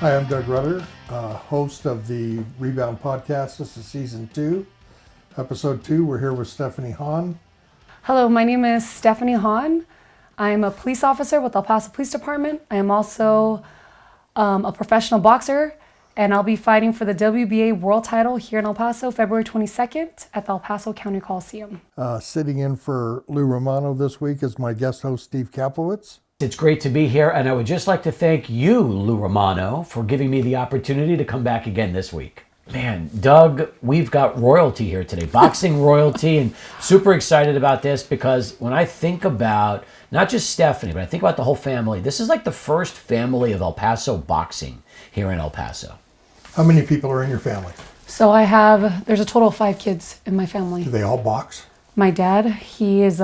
Hi, I'm Doug Rutter, host of the Rebound Podcast. This is season 2, episode 2. We're here with Stephanie Hahn. Hello, my name is Stephanie Hahn. I'm a police officer with El Paso Police Department. I am also a professional boxer, and I'll be fighting for the WBA world title here in El Paso, February 22nd at the El Paso County Coliseum. Sitting in for Lou Romano this week is my guest host, Steve Kaplowitz. It's great to be here, and I would just like to thank you, Lou Romano, for giving me the opportunity to come back again this week. Man, Doug, we've got royalty here today, boxing royalty, and super excited about this because when I think about not just Stephanie, but I think about the whole family, this is like the first family of El Paso boxing here in El Paso. How many people are in your family? So there's a total of 5 kids in my family. Do they all box? My dad, he is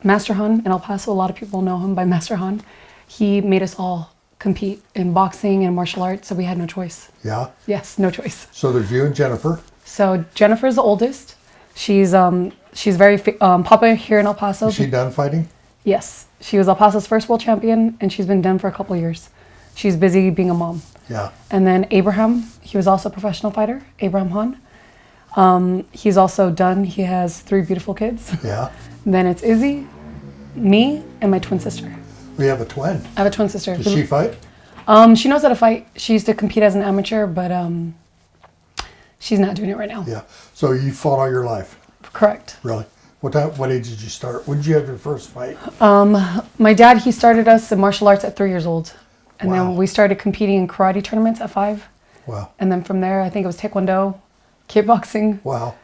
Master Hun in El Paso. A lot of people know him by Master Hun. He made us all compete in boxing and martial arts, so we had no choice. Yeah? Yes, no choice. So there's you and Jennifer. So Jennifer's the oldest. She's very popular here in El Paso. Is she done fighting? Yes, she was El Paso's first world champion, and she's been done for a couple of years. She's busy being a mom. Yeah. And then Abraham, he was also a professional fighter, Abraham Han. He's also done. He has 3 beautiful kids. Yeah. Then it's Izzy, me, and my twin sister. We have a twin. I have a twin sister. Does she fight? She knows how to fight. She used to compete as an amateur, but she's not doing it right now. Yeah. So you fought all your life? Correct. Really? What age did you start? When did you have your first fight? My dad, he started us in martial arts at 3 years old. And Wow. then we started competing in karate tournaments at 5. Wow. And then from there, I think it was taekwondo, kickboxing. Wow.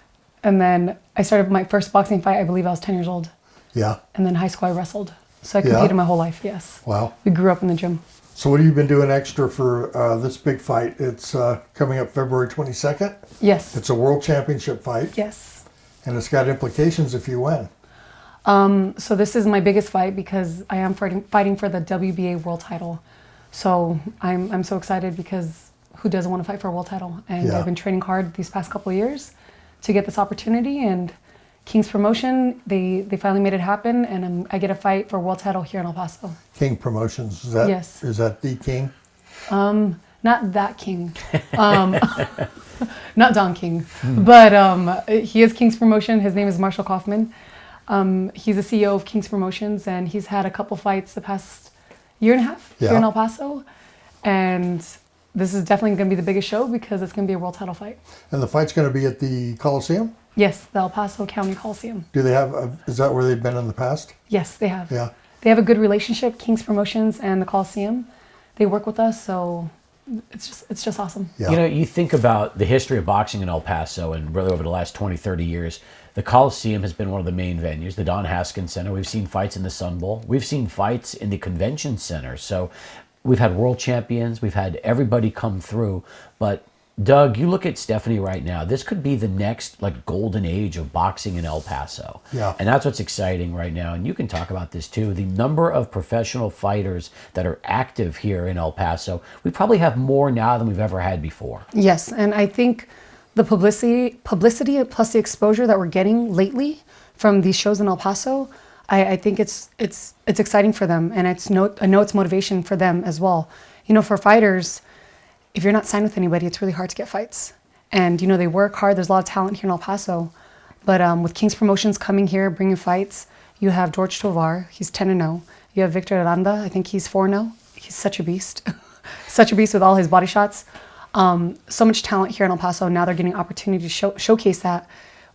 And then I started my first boxing fight, I believe I was 10 years old. Yeah. And then high school I wrestled. So I competed my whole life, yes. Wow. We grew up in the gym. So what have you been doing extra for this big fight? It's coming up February 22nd. Yes. It's a world championship fight. Yes. And it's got implications if you win. So this is my biggest fight because I am fighting for the WBA world title. So I'm so excited because who doesn't want to fight for a world title? And Yeah. I've been training hard these past couple of years to get this opportunity. And King's Promotion, they finally made it happen, and I get a fight for a world title here in El Paso. King Promotions, Yes. Is that the King? Not that King, not Don King, but he is King's Promotion. His name is Marshall Kaufman. He's the CEO of King's Promotions, and he's had a couple fights the past year and a half here in El Paso, and this is definitely going to be the biggest show because it's going to be a world title fight. And the fight's going to be at the Coliseum? Yes, the El Paso County Coliseum. Do they have, is that where they've been in the past? Yes, they have. Yeah. They have a good relationship, King's Promotions and the Coliseum. They work with us, so it's just awesome. Yeah. You know, you think about the history of boxing in El Paso and really over the last 20, 30 years, the Coliseum has been one of the main venues, the Don Haskins Center. We've seen fights in the Sun Bowl. We've seen fights in the Convention Center. So we've had world champions. We've had everybody come through. But Doug, you look at Stephanie right now. This could be the next like golden age of boxing in El Paso. Yeah. And that's what's exciting right now. And you can talk about this too. The number of professional fighters that are active here in El Paso, we probably have more now than we've ever had before. Yes, and I think the publicity plus the exposure that we're getting lately from these shows in El Paso, I think it's exciting for them, and I know it's motivation for them as well. You know, for fighters, if you're not signed with anybody, it's really hard to get fights. And, you know, they work hard. There's a lot of talent here in El Paso. But with King's Promotions coming here, bringing fights, you have George Tovar. He's 10-0. You have Victor Aranda. I think he's 4-0. He's such a beast. Such a beast with all his body shots. So much talent here in El Paso. Now they're getting opportunity to showcase that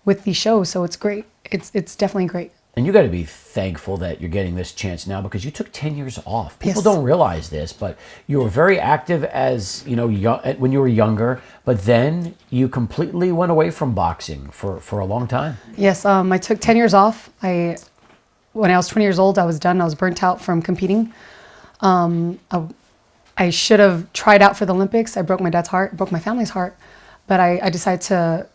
with these shows. So it's great. It's definitely great. And you got to be thankful that you're getting this chance now because you took 10 years off. People Yes. don't realize this, but you were very active as, you know, when you were younger, but then you completely went away from boxing for a long time. Yes, I took 10 years off. When I was 20 years old, I was done. I was burnt out from competing. I should have tried out for the Olympics. I broke my dad's heart, broke my family's heart, but I decided to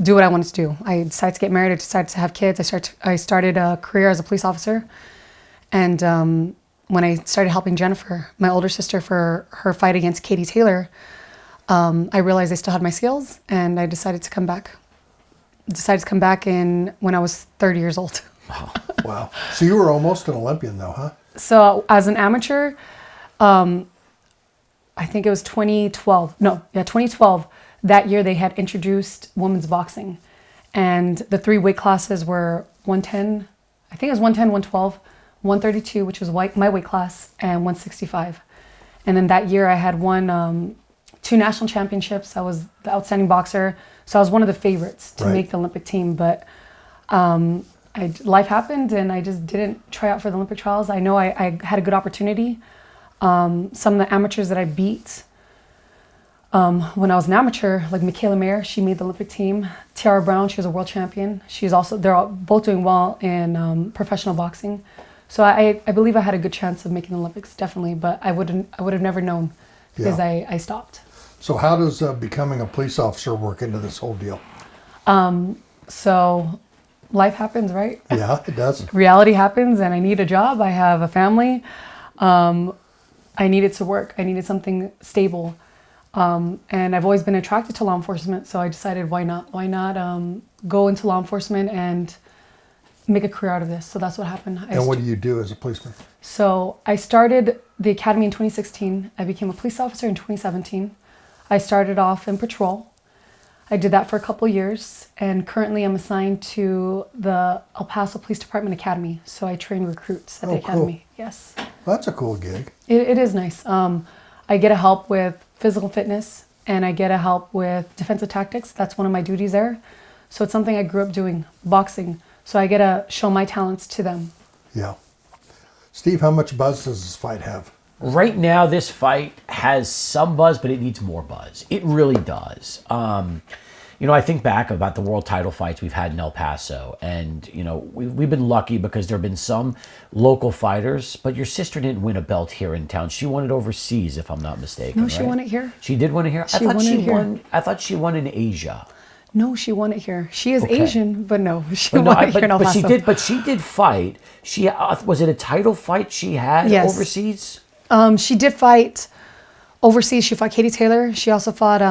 do what I wanted to do. I decided to get married. I decided to have kids. I started a career as a police officer. And when I started helping Jennifer, my older sister, for her fight against Katie Taylor, I realized I still had my skills, and I decided to come back. When I was 30 years old. Wow. So you were almost an Olympian though, huh? So as an amateur, I I think it was 2012. No, yeah, 2012. That year they had introduced women's boxing. And the 3 weight classes were 110, I think it was 110, 112, 132, which was my weight class, and 165. And then that year I had won 2 national championships. I was the outstanding boxer. So I was one of the favorites to make the Olympic team. But life happened and I just didn't try out for the Olympic trials. I know I had a good opportunity. Some of the amateurs that I beat when I was an amateur, like Michaela Mayer, she made the Olympic team. Tiara Brown, she was a world champion. They're both doing well in professional boxing. So I believe I had a good chance of making the Olympics, definitely. But I would have never known because I stopped. So how does becoming a police officer work into this whole deal? So life happens, right? Yeah, it does. Reality happens, and I need a job. I have a family. I needed to work. I needed something stable. And I've always been attracted to law enforcement, so I decided why not go into law enforcement and make a career out of this. So that's what happened. And what do you do as a policeman? So I started the academy in 2016. I became a police officer in 2017. I started off in patrol. I did that for a couple years, and currently I'm assigned to the El Paso Police Department Academy. So I train recruits at the academy. Cool. Yes. Well, that's a cool gig. It is nice. I get to help with physical fitness, and I get to help with defensive tactics. That's one of my duties there. So it's something I grew up doing, boxing. So I get to show my talents to them. Yeah. Steve, how much buzz does this fight have? Right now, this fight has some buzz, but it needs more buzz. It really does. I think back about the world title fights we've had in El Paso, and, we've been lucky because there have been some local fighters, but your sister didn't win a belt here in town. She won it overseas, if I'm not mistaken. No, she won it here. She did win it here? I thought she won in Asia. No, she won it here. She is Asian, but no, she won it here in El Paso. But she did fight. Was it a title fight she had overseas? She did fight overseas. She fought Katie Taylor. She also fought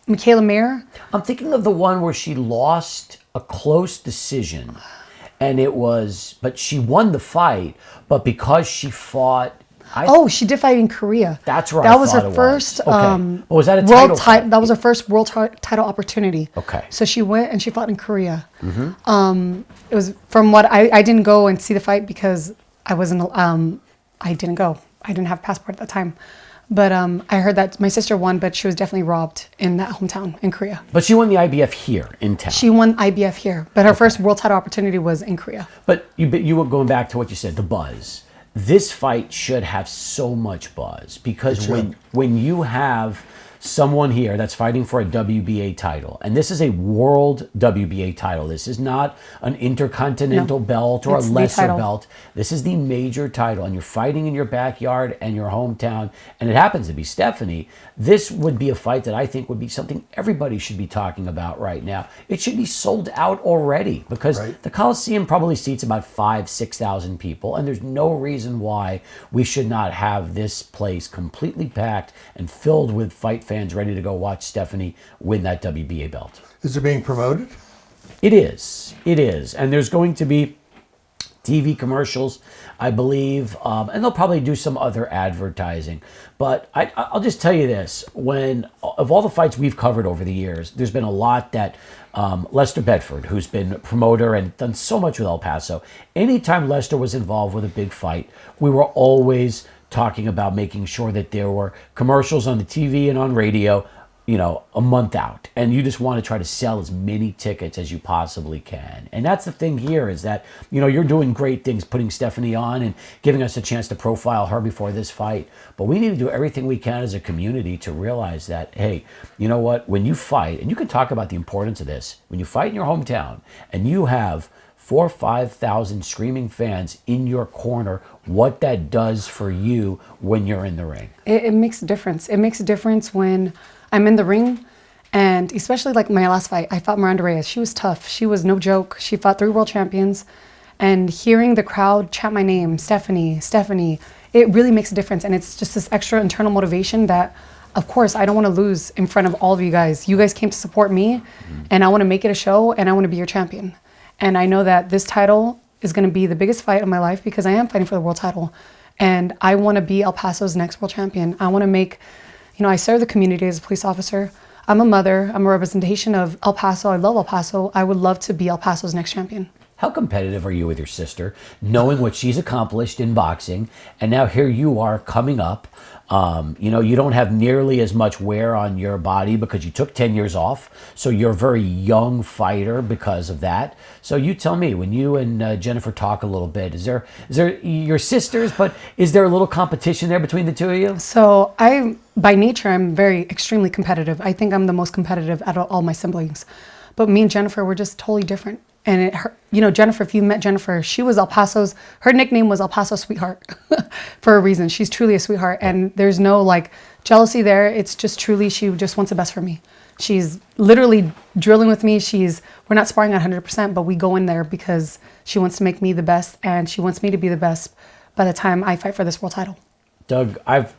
Michaela Mayer. I'm thinking of the one where she lost a close decision, but she won the fight, but because she fought. She did fight in Korea. That's right. That was her first. Was that a title fight? That was her first world title opportunity. Okay. So she went and she fought in Korea. Mm-hmm. It was from what I didn't go and see the fight because I wasn't. I didn't go. I didn't have a passport at that time. But I heard that my sister won, but she was definitely robbed in that hometown in Korea. But she won the IBF here in town. She won IBF here, but her first world title opportunity was in Korea. But you were going back to what you said, the buzz. This fight should have so much buzz because when you have someone here that's fighting for a WBA title, and this is a world WBA title. This is not an intercontinental belt or a lesser belt. This is the major title, and you're fighting in your backyard and your hometown, and it happens to be Stephanie. This would be a fight that I think would be something everybody should be talking about right now. It should be sold out already because the Coliseum probably seats about 5,000-6,000 people, and there's no reason why we should not have this place completely packed and filled with fight fans ready to go watch Stephanie win that WBA belt. Is it being promoted? It is. And there's going to be TV commercials, I believe, and they'll probably do some other advertising. But I'll just tell you this. Of all the fights we've covered over the years, there's been a lot that Lester Bedford, who's been a promoter and done so much with El Paso, anytime Lester was involved with a big fight, we were always talking about making sure that there were commercials on the TV and on radio, a month out. And you just want to try to sell as many tickets as you possibly can. And that's the thing here is that, you're doing great things, putting Stephanie on and giving us a chance to profile her before this fight. But we need to do everything we can as a community to realize that, hey, you know what? When you fight, and you can talk about the importance of this, when you fight in your hometown and you have 4,000 or 5,000 screaming fans in your corner, what that does for you when you're in the ring. It makes a difference. It makes a difference when I'm in the ring, and especially like my last fight, I fought Miranda Reyes. She was tough. She was no joke. She fought 3 world champions, and hearing the crowd chant my name, Stephanie, Stephanie, it really makes a difference. And it's just this extra internal motivation that, of course, I don't want to lose in front of all of you guys. You guys came to support me, and I want to make it a show, and I want to be your champion. And I know that this title is going to be the biggest fight of my life because I am fighting for the world title. And I want to be El Paso's next world champion. I want to make, I serve the community as a police officer. I'm a mother. I'm a representation of El Paso. I love El Paso. I would love to be El Paso's next champion. How competitive are you with your sister, knowing what she's accomplished in boxing, and now here you are coming up? You don't have nearly as much wear on your body because you took 10 years off, so you're a very young fighter because of that. So you tell me, when you and Jennifer talk a little bit, is there your sisters, but is there a little competition there between the two of you? So by nature, I'm very extremely competitive. I think I'm the most competitive out of all my siblings. But me and Jennifer, we're just totally different. And Jennifer, if you met Jennifer, she was her nickname was El Paso Sweetheart for a reason. She's truly a sweetheart. And there's no jealousy there. It's just truly, she just wants the best for me. She's literally drilling with me. We're not sparring at 100%, but we go in there because she wants to make me the best, and she wants me to be the best by the time I fight for this world title. Doug, I've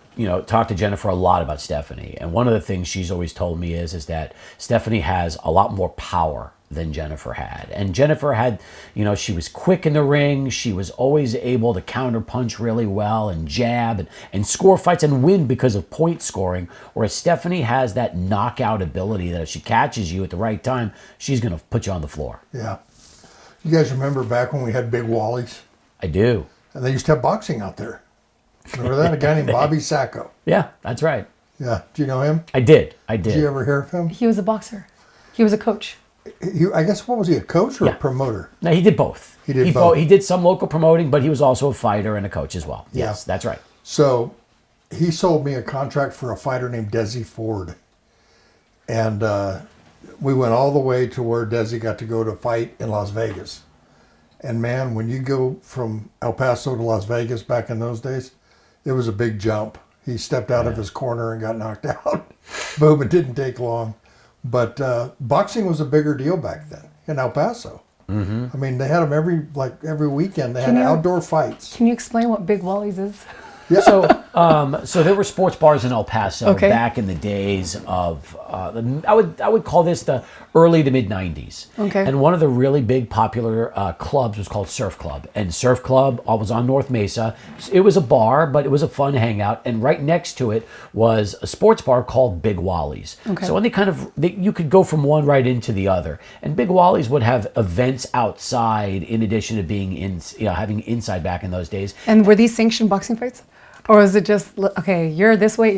talked to Jennifer a lot about Stephanie, and one of the things she's always told me is that Stephanie has a lot more power than Jennifer had. And Jennifer had, she was quick in the ring. She was always able to counter punch really well and jab and score fights and win because of point scoring. Whereas Stephanie has that knockout ability that if she catches you at the right time, she's going to put you on the floor. Yeah. You guys remember back when we had Big Wallies? I do. And they used to have boxing out there. Remember that? A guy named Bobby Sacco. Yeah, that's right. Yeah. Do you know him? I did. Did you ever hear of him? He was a boxer. He was a coach. I guess, what was he, a coach or a promoter? No, he did both. He did both. He did some local promoting, but he was also a fighter and a coach as well. Yes, that's right. So he sold me a contract for a fighter named Desi Ford. And we went all the way to where Desi got to go to fight in Las Vegas. And man, when you go from El Paso to Las Vegas back in those days, it was a big jump. He stepped out of his corner and got knocked out. Boom, it didn't take long. But boxing was a bigger deal back then in El Paso. Mm-hmm. I mean, they had them every weekend. They had outdoor fights. Can you explain what Big Wallies is? Yeah. So there were sports bars in El Paso back in the days of I would call this the early to mid 90s. Okay. And one of the really big popular clubs was called Surf Club, and Surf Club was on North Mesa. It was a bar, but it was a fun hangout, and right next to it was a sports bar called Big Wallies. Okay. So you could go from one right into the other, and Big Wallies would have events outside in addition to being having inside back in those days. And were these sanctioned boxing fights? Or was it just, okay, you're this weight,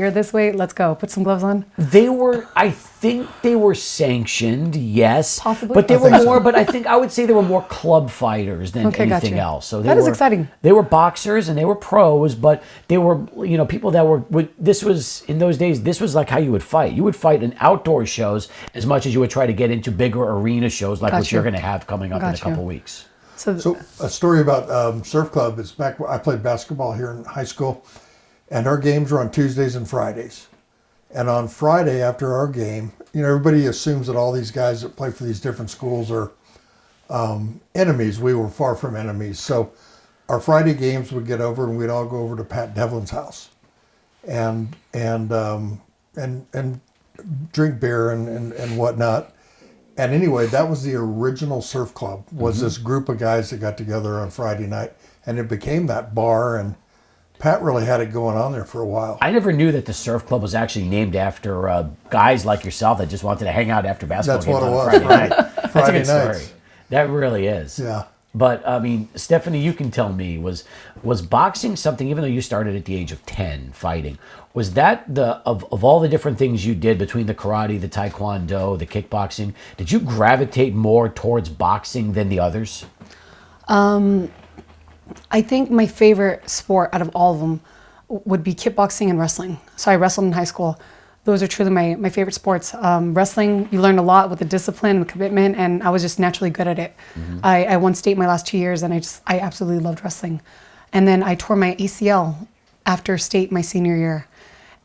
let's go, put some gloves on? I think they were sanctioned, yes. Possibly. But they were more, but I would say they were more club fighters than anything else. So that is exciting. They were boxers and they were pros, but they were, people that in those days, this was like how you would fight. You would fight in outdoor shows as much as you would try to get into bigger arena shows like what you're going to have coming up in a couple weeks. So a story about Surf Club is back when I played basketball here in high school, and our games were on Tuesdays and Fridays. And on Friday after our game, everybody assumes that all these guys that play for these different schools are enemies. We were far from enemies. So our Friday games would get over, and we'd all go over to Pat Devlin's house, and drink beer and whatnot. And anyway, that was the original Surf Club, was this group of guys that got together on Friday night, and it became that bar, and Pat really had it going on there for a while. I never knew that the Surf Club was actually named after guys like yourself that just wanted to hang out after basketball games on Friday night. That's a good story. That really is. Yeah. But, Stephanie, you can tell me, was boxing something, even though you started at the age of 10 fighting, was that of all the different things you did between the karate, the taekwondo, the kickboxing, did you gravitate more towards boxing than the others? I think my favorite sport out of all of them would be kickboxing and wrestling. So I wrestled in high school. Those are truly my favorite sports. Wrestling, you learn a lot with the discipline and the commitment, and I was just naturally good at it. Mm-hmm. I won state my last 2 years, and I absolutely loved wrestling. And then I tore my ACL after state my senior year.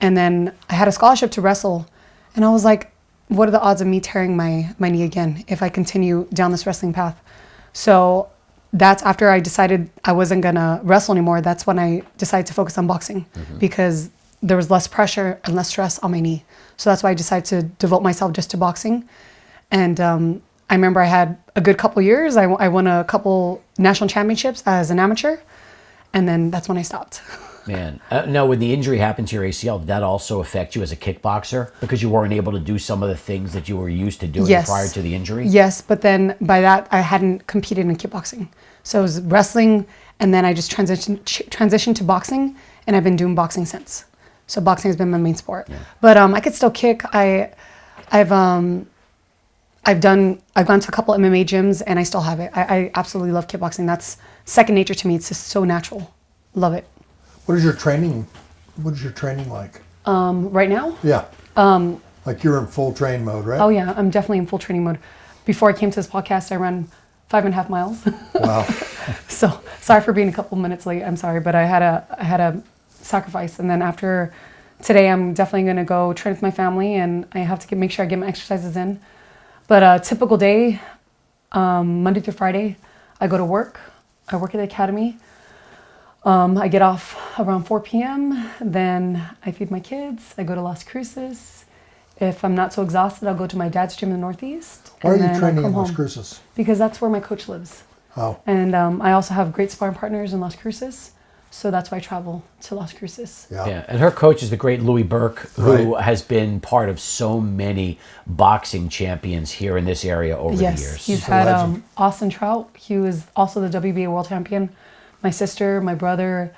And then I had a scholarship to wrestle, and I was like, what are the odds of me tearing my knee again if I continue down this wrestling path? So that's after I decided I wasn't gonna wrestle anymore. That's when I decided to focus on boxing, because there was less pressure and less stress on my knee. So that's why I decided to devote myself just to boxing. And I remember I had a good couple years. I won a couple national championships as an amateur. And then that's when I stopped. Man, now when the injury happened to your ACL, did that also affect you as a kickboxer because you weren't able to do some of the things that you were used to doing Yes. prior to the injury? Yes, but then by that I hadn't competed in kickboxing, so it was wrestling, and then I just transitioned to boxing, and I've been doing boxing since. So boxing has been my main sport. Yeah. But I could still kick. I've gone to a couple MMA gyms, and I still have it. I absolutely love kickboxing. That's second nature to me. It's just so natural. Love it. What is your training like? Right now? Yeah. Like you're in full train mode, right? Oh yeah, I'm definitely in full training mode. Before I came to this podcast, I ran 5.5 miles. Wow. So sorry for being a couple minutes late. I'm sorry, but I had a sacrifice, and then after today, I'm definitely going to go train with my family, and I have to make sure I get my exercises in. But a typical day, Monday through Friday, I go to work. I work at the academy. I get off around 4 p.m. Then I feed my kids. I go to Las Cruces. If I'm not so exhausted, I'll go to my dad's gym in the Northeast. Why are and you then training I'll in come Las home. Cruces? Because that's where my coach lives. Oh. And I also have great sparring partners in Las Cruces. So that's why I travel to Las Cruces. Yeah, and her coach is the great Louis Burke, who has been part of so many boxing champions here in this area over the years. Yes, he's had Austin Trout. He was also the WBA world champion. My sister, my brother,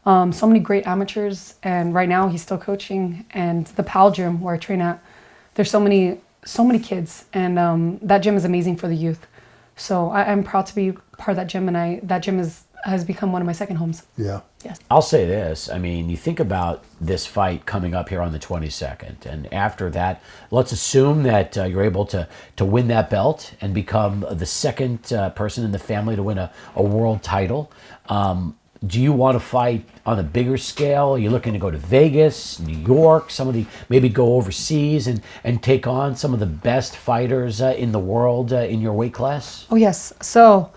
so many great amateurs. And right now he's still coaching. And the PAL gym where I train at, there's so many kids. And that gym is amazing for the youth. So I'm proud to be part of that gym. And that gym has become one of my second homes. Yeah. Yes. I'll say this. I mean, you think about this fight coming up here on the 22nd, and after that, let's assume that you're able to win that belt and become the second person in the family to win a world title. Do you want to fight on a bigger scale? Are you looking to go to Vegas, New York, maybe go overseas and take on some of the best fighters in the world in your weight class? Oh, yes. So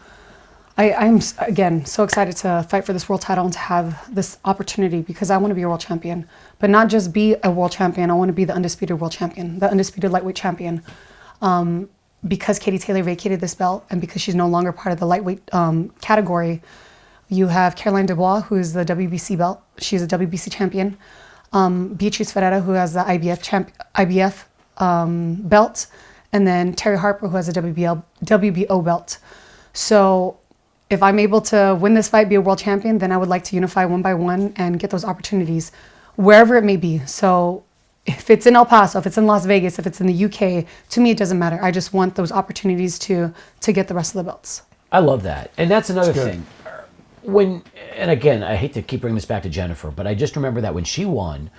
I'm, again, so excited to fight for this world title and to have this opportunity because I want to be a world champion. But not just be a world champion, I want to be the undisputed world champion, the undisputed lightweight champion. Because Katie Taylor vacated this belt and because she's no longer part of the lightweight category, you have Caroline Dubois, who is the WBC belt. She's a WBC champion. Beatrice Ferreira, who has the IBF belt. And then Terry Harper, who has a WBO belt. So if I'm able to win this fight, be a world champion, then I would like to unify one by one and get those opportunities wherever it may be. So if it's in El Paso, if it's in Las Vegas, if it's in the UK, to me, it doesn't matter. I just want those opportunities to get the rest of the belts. I love that. And that's another thing. And again, I hate to keep bringing this back to Jennifer, but I just remember that when she won,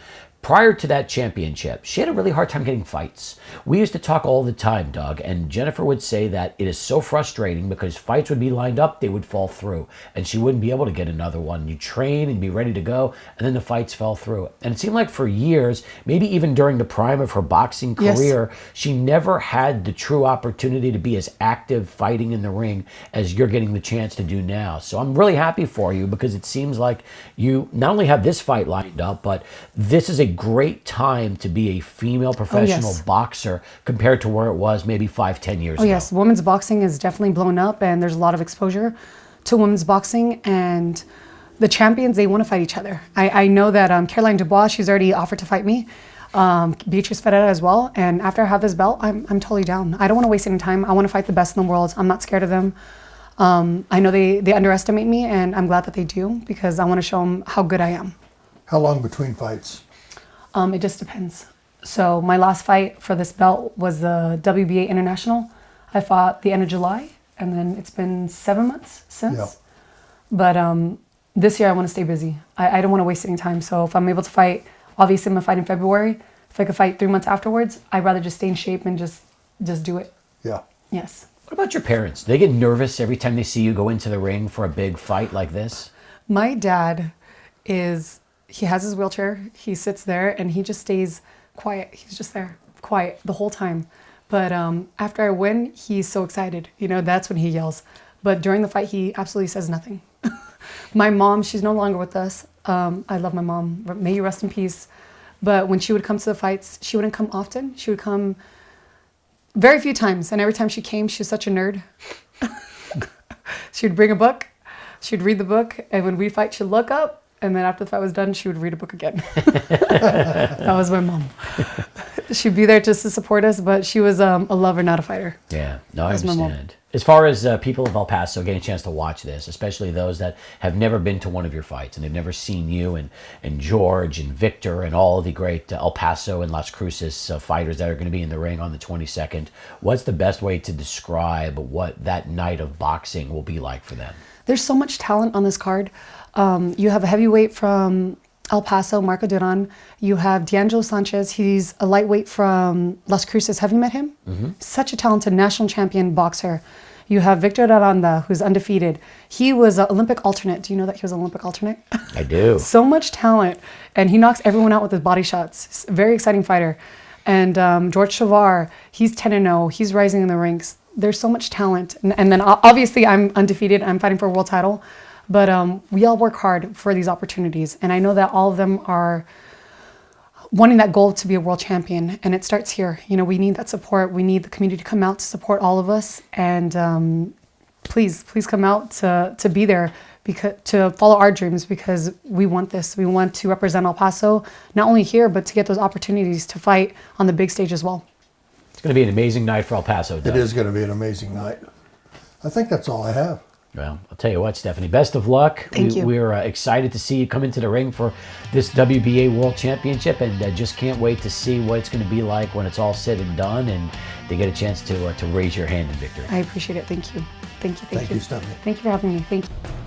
prior to that championship, she had a really hard time getting fights. We used to talk all the time, Doug, and Jennifer would say that it is so frustrating because fights would be lined up, they would fall through, and she wouldn't be able to get another one. You train and be ready to go, and then the fights fell through. And it seemed like for years, maybe even during the prime of her boxing career, she never had the true opportunity to be as active fighting in the ring as you're getting the chance to do now. So I'm really happy for you because it seems like you not only have this fight lined up, but this is a great time to be a female professional boxer compared to where it was maybe 5-10 years ago. Oh yes, women's boxing is definitely blown up and there's a lot of exposure to women's boxing, and the champions, they want to fight each other. I know that Caroline Dubois, she's already offered to fight me, Beatrice Ferreira as well, and after I have this belt, I'm totally down. I don't want to waste any time. I want to fight the best in the world. I'm not scared of them. I know they underestimate me, and I'm glad that they do because I want to show them how good I am. How long between fights? It just depends. So my last fight for this belt was the WBA International. I fought the end of July, and then it's been 7 months since. Yeah. But this year I want to stay busy. I don't want to waste any time. So if I'm able to fight, obviously I'm going to fight in February. If I could fight 3 months afterwards, I'd rather just stay in shape and just do it. Yeah. Yes. What about your parents? Do they get nervous every time they see you go into the ring for a big fight like this? My dad he has his wheelchair, he sits there and he just stays quiet. He's just there, quiet the whole time. But after I win, he's so excited. That's when he yells. But during the fight, he absolutely says nothing. My mom, she's no longer with us. I love my mom. May you rest in peace. But when she would come to the fights, she wouldn't come often. She would come very few times. And every time she came, she was such a nerd. She would bring a book. She'd read the book, and when we fight, she'd look up, and then after the fight was done, she would read a book again. That was my mom. She'd be there just to support us, but she was a lover, not a fighter. Yeah, no, I That's my mom. understand. As far as people of El Paso getting a chance to watch this, especially those that have never been to one of your fights and they've never seen you and George and Victor and all the great El Paso and Las Cruces fighters that are going to be in the ring on the 22nd, what's the best way to describe what that night of boxing will be like for them? There's so much talent on this card. You have a heavyweight from El Paso, Marco Duran. You have D'Angelo Sanchez. He's a lightweight from Las Cruces. Have you met him? Mm-hmm. Such a talented national champion boxer. You have Victor Aranda, who's undefeated. He was an Olympic alternate. Do you know that he was an Olympic alternate? I do. So much talent. And he knocks everyone out with his body shots. Very exciting fighter. And George Chavar, he's 10-0. He's rising in the ranks. There's so much talent. And then obviously I'm undefeated. I'm fighting for a world title. But we all work hard for these opportunities. And I know that all of them are wanting that goal to be a world champion. And it starts here. You know, we need that support. We need the community to come out to support all of us. And please come out to be there, to follow our dreams, because we want this. We want to represent El Paso, not only here, but to get those opportunities to fight on the big stage as well. It's going to be an amazing night for El Paso, Doug. It is going to be an amazing night. I think that's all I have. Well, I'll tell you what, Stephanie, best of luck. Thank you. We're excited to see you come into the ring for this WBA World Championship, and just can't wait to see what it's going to be like when it's all said and done and they get a chance to raise your hand in victory. I appreciate it. Thank you. Thank you. Thank you, Stephanie. Thank you for having me. Thank you.